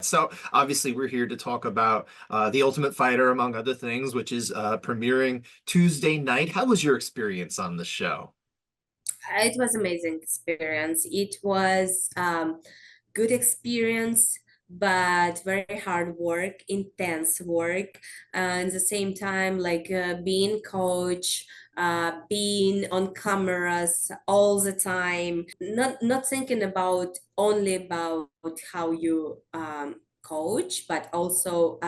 So obviously we're here to talk about The Ultimate Fighter, among other things, which is premiering Tuesday night. How was your experience on the show? It was amazing experience. It was good experience, but very hard work, intense work, and at the same time, being coach, being on cameras all the time, not thinking about only about how you coach, but also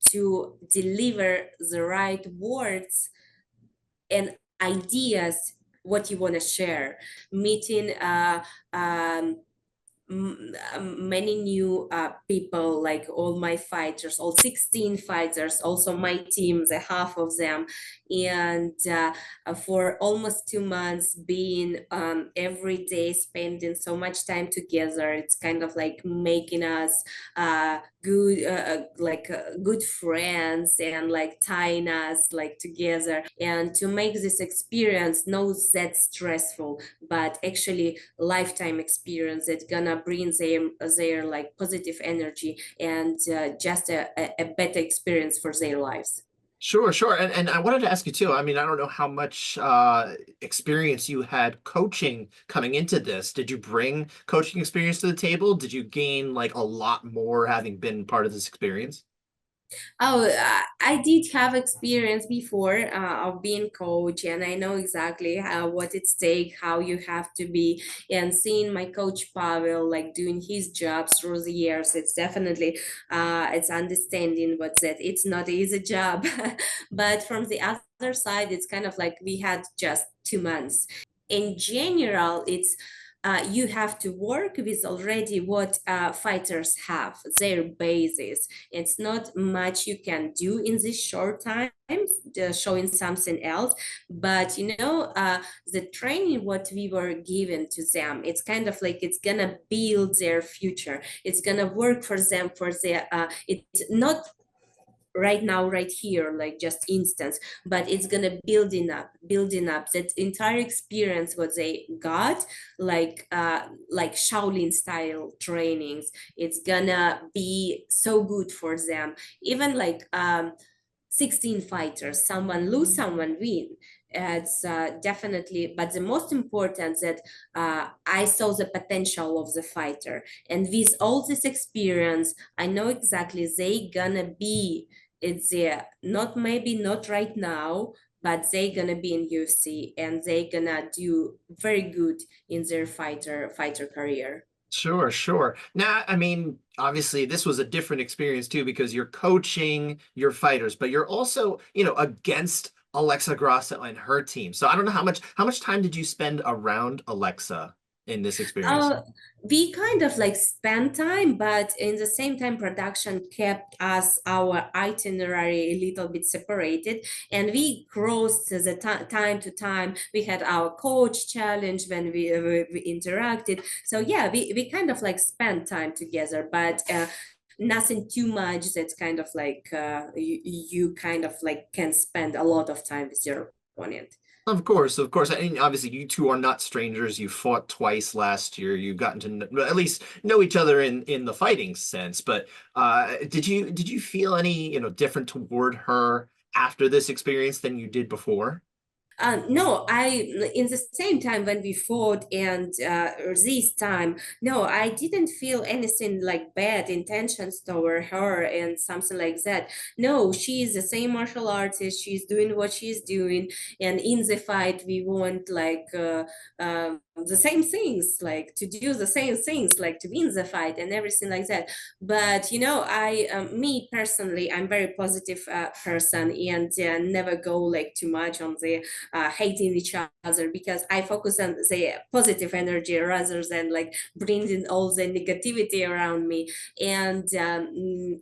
to deliver the right words and ideas what you want to share, meeting many new people, like all my fighters, all 16 fighters, also my team, the half of them. And for almost 2 months, being every day, spending so much time together, it's kind of like making us good friends, and like tying us like together. And to make this experience not that stressful, but actually lifetime experience that's gonna bring their like positive energy and just a better experience for their lives. Sure, sure. And I wanted to ask you too. I mean, I don't know how much experience you had coaching coming into this. Did you bring coaching experience to the table? Did you gain like a lot more having been part of this experience? Oh, I did have experience before of being coach, and I know exactly how what it takes, how you have to be, and seeing my coach Pavel like doing his job through the years. It's definitely it's understanding what's that. It's not an easy job, but from the other side, it's kind of like we had just 2 months. In general, it's you have to work with already what fighters have, their bases. It's not much you can do in this short time, showing something else. But the training what we were given to them, it's kind of like it's gonna build their future. It's gonna work for them for their. It's not right now, right here, like just instance, but it's gonna building up that entire experience what they got, like Shaolin style trainings. It's gonna be so good for them. Even 16 fighters, someone lose, someone win. It's definitely, but the most important that I saw the potential of the fighter, and with all this experience, I know exactly they gonna be. It's there, not maybe not right now, but they gonna be in UFC, and they gonna do very good in their fighter career. Sure, sure. Now, I mean, obviously, this was a different experience too because you're coaching your fighters, but you're also, against Alexa Grasso and her team. So I don't know how much time did you spend around Alexa in this experience? We kind of like spent time, but in the same time, production kept us our itinerary a little bit separated, and we crossed the time to time. We had our coach challenge when we interacted. So yeah, we kind of like spent time together, but nothing too much. That's kind of like you kind of like can spend a lot of time with your opponent. Of course, of course. And obviously, you two are not strangers. You fought twice last year. You've gotten to at least know each other in the fighting sense. But did you feel any, different toward her after this experience than you did before? No, in the same time when we fought, and this time, no, I didn't feel anything like bad intentions toward her and something like that. No, she is the same martial artist. She's doing what she's doing. And in the fight, we want the same things, like to do the same things, like to win the fight and everything like that. But me personally, I'm very positive person, and never go like too much on the hating each other, because I focus on the positive energy rather than like bringing all the negativity around me. And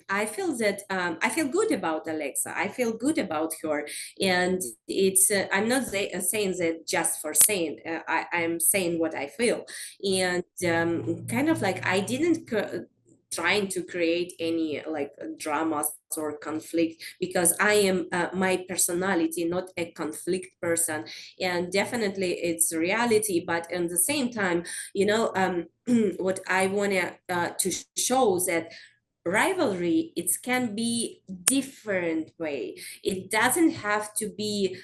I feel that I feel good about Alexa. I feel good about her, and it's I'm not saying that just for saying. I'm saying what I feel, and kind of like I didn't. Trying to create any like dramas or conflict, because I am my personality, not a conflict person. And definitely it's reality, but at the same time, what I want to show that rivalry, it can be different way. It doesn't have to be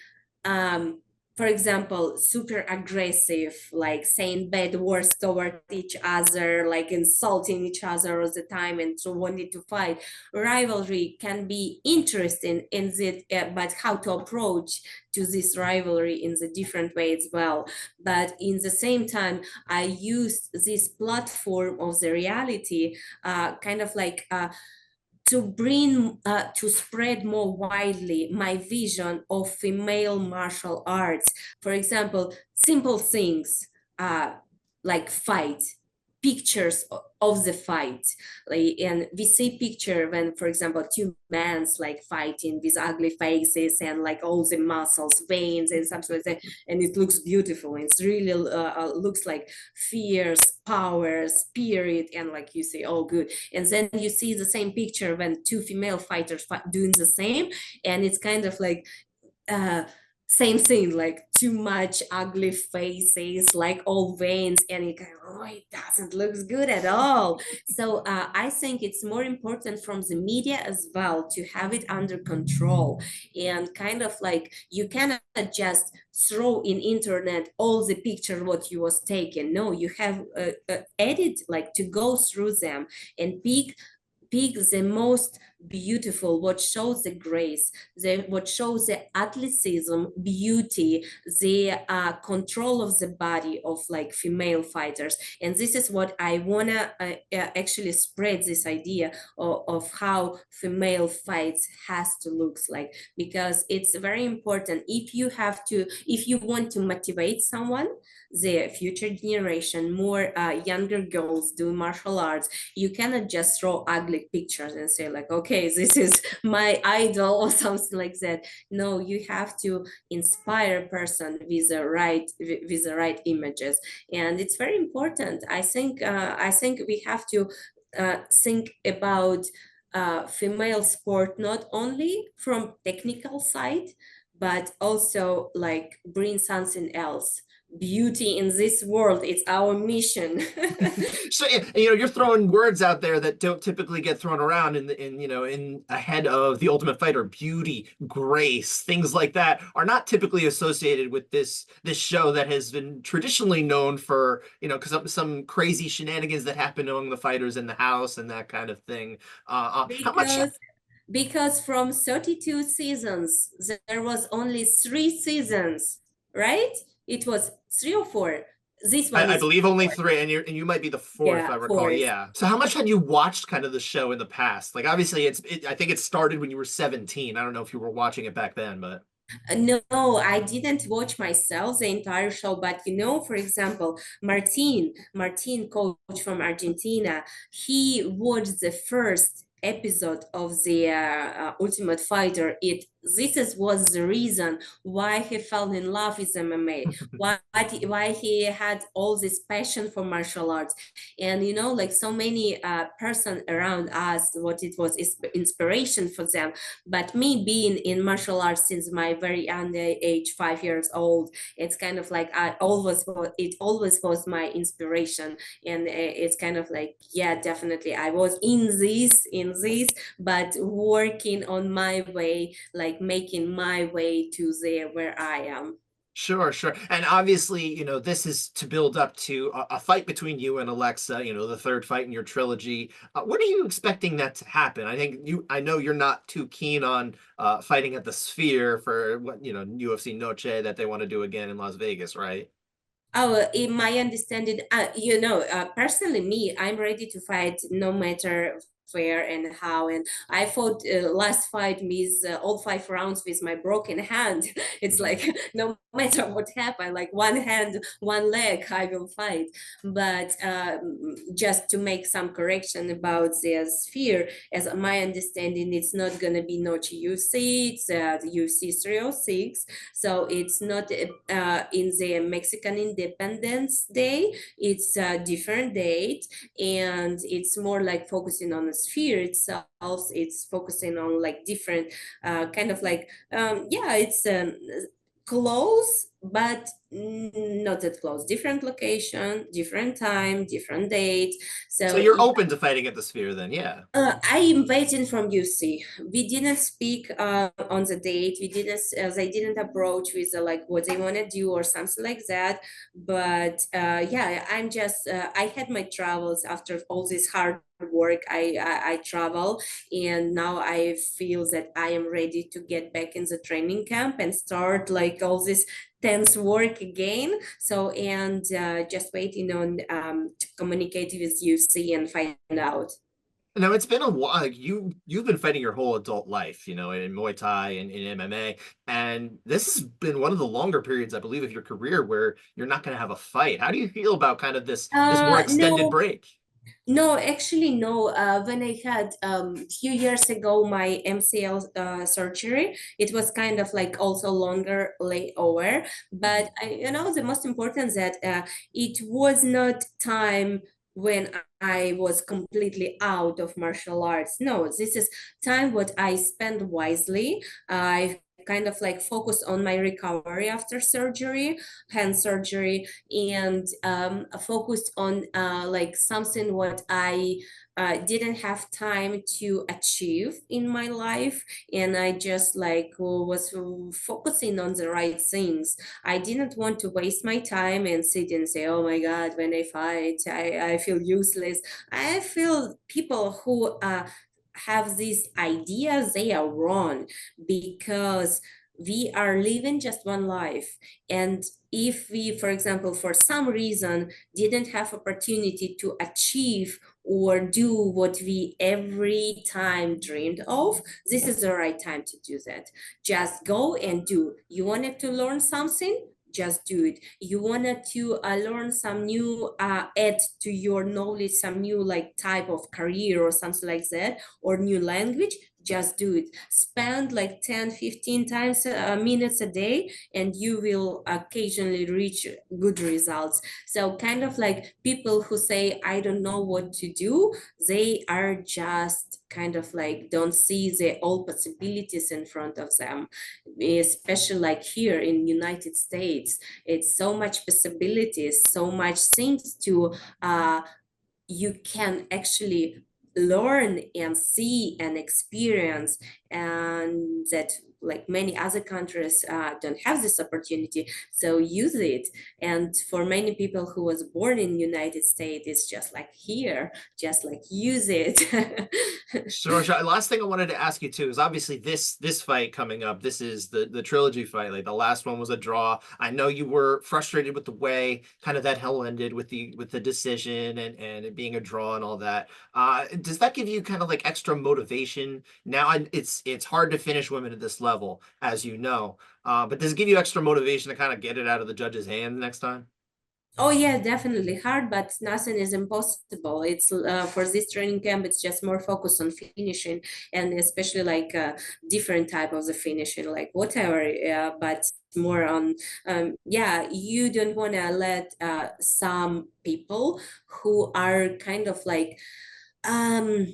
um for example, super aggressive, like saying bad words toward each other, like insulting each other all the time and so wanting to fight. Rivalry can be interesting in the but how to approach to this rivalry in the different way as well. But in the same time, I used this platform of the reality kind of like to bring to spread more widely my vision of female martial arts. For example, simple things uh, like fight pictures of the fight, like, and we see picture when, for example, two men's like fighting with ugly faces and like all the muscles, veins and something like that, and it looks beautiful. It's really looks like fierce power, spirit, and like you say, oh good. And then you see the same picture when two female fighters doing the same, and it's kind of like uh same thing, like too much ugly faces, like all veins, and it kind of, oh, it doesn't look good at all. So I think it's more important from the media as well to have it under control, and kind of like you cannot just throw in internet all the picture what you was taken. No, you have edit, like to go through them and pick the most beautiful, what shows the grace, what shows the athleticism, beauty, the control of the body of like female fighters. And this is what I wanna actually spread, this idea of how female fights has to looks like, because it's very important. If you want to motivate someone, the future generation, more younger girls do martial arts, you cannot just throw ugly pictures and say like, okay, this is my idol or something like that. No, you have to inspire a person with the right images, and it's very important. I think we have to think about female sport not only from technical side, but also like bring something else, beauty in this world. It's our mission. So you're throwing words out there that don't typically get thrown around in ahead of the Ultimate Fighter. Beauty, grace, things like that are not typically associated with this show that has been traditionally known for, because some crazy shenanigans that happen among the fighters in the house and that kind of thing. How much? because because from 32 seasons there was only 3 seasons, right? It was 3 or 4. This one I is believe only 4. 3, and you might be the fourth, if Yeah, I recall. 4. Yeah. So how much had you watched kind of the show in the past? Like obviously I think it started when you were 17. I don't know if you were watching it back then, but No, I didn't watch myself the entire show, but for example, Martin, coach from Argentina, he watched the first episode of the Ultimate Fighter. Was the reason why he fell in love with MMA, why he had all this passion for martial arts, and like so many person around us, what it was is inspiration for them. But me being in martial arts since my very young age, 5 years old, it's kind of like it always was my inspiration. And it's kind of like, yeah, definitely I was in this, but working on my way, like making my way to there where I am. sure, sure. And obviously, this is to build up to a fight between you and Alexa, the third fight in your trilogy. When are you expecting that to happen? I know you're not too keen on fighting at the Sphere for what, UFC Noche that they want to do again in Las Vegas, right? Oh, in my understanding, personally, me, I'm ready to fight no matter where and how. And I fought last fight with all 5 rounds with my broken hand. It's Mhm. like no matter what happened, like one hand, one leg, I will fight. But just to make some correction about the Sphere, as my understanding, it's not gonna be Noche UFC. It's the UFC 306. So it's not in the Mexican Independence Day. It's a different date, and it's more like focusing on the Sphere itself. It's focusing on like different kind of like yeah, it's close but not that close. Different location, different time, different date. So So you're open to fighting at the Sphere then, yeah. I am waiting from UC. We didn't speak on the date. We didn't. They didn't approach with like what they want to do or something like that. But yeah, I'm just. I had my travels after all this hard work. I travel, and now I feel that I am ready to get back in the training camp and start like all this tense work again. So and just waiting on to communicate with UC and find out. Now it's been a while. Like, you've been fighting your whole adult life, in Muay Thai and in MMA, and this has been one of the longer periods, I believe, of your career where you're not going to have a fight. How do you feel about kind of this more extended No, break? no, actually, no. When I had few years ago my MCL surgery, it was kind of like also longer layover. Mhm. But the most important that it was not time when I was completely out of martial arts. No, this is time what I spent wisely. I kind of like focused on my recovery after surgery, hand surgery, and focused on like something what I didn't have time to achieve in my life, and I just like was focusing on the right things. I didn't want to waste my time and sit and say, oh my god, when I fight I feel useless. I feel people who have these ideas, they are wrong, because we are living just one life. And if we, for example, for some reason didn't have opportunity to achieve or do what we every time dreamed of, this is the right time to do that. Just go and do. You wanted to learn something, just do it. You wanted to learn some new add to your knowledge, some new like type of career or something like that, or new language, just do it. Spend like 10, 15 times minutes a day, and you will occasionally reach good results. So kind of like people who say I don't know what to do, they are just kind of like don't see the all possibilities in front of them, especially like here in United States. It's so much possibilities, so much things to you can actually learn and see and experience, and that like many other countries don't have this opportunity, so use it. And for many people who was born in United States, it's just like here, just like use it. Sure, sure. Last thing I wanted to ask you too is obviously this fight coming up. This is the trilogy fight. Like the last one was a draw. I know you were frustrated with the way kind of that hell ended with the decision and it being a draw and all that. Does that give you kind of like extra motivation now? It's hard to finish women at this level, as you know. But does it give you extra motivation to kind of get it out of the judge's hand next time? Oh yeah, definitely hard, but nothing is impossible. It's for this training camp, it's just more focused on finishing, and especially like different type of the finishing, like whatever. But more on, yeah, you don't want to let some people who are kind of like um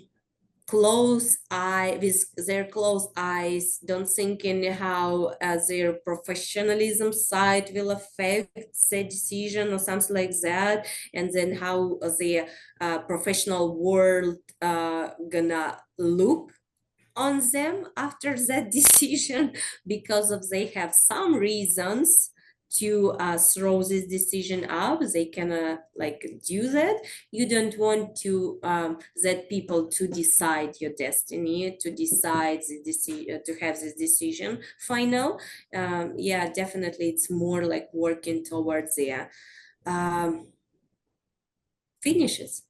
close eye with their closed eyes, don't think in how their professionalism side will affect the decision or something like that, and then how the professional world gonna look on them after that decision, because of they have some reasons to throw this decision up, they can like do that. You don't want to that people to decide your destiny, to decide the decision, to have this decision final. Yeah, definitely it's more like working towards the um, finishes.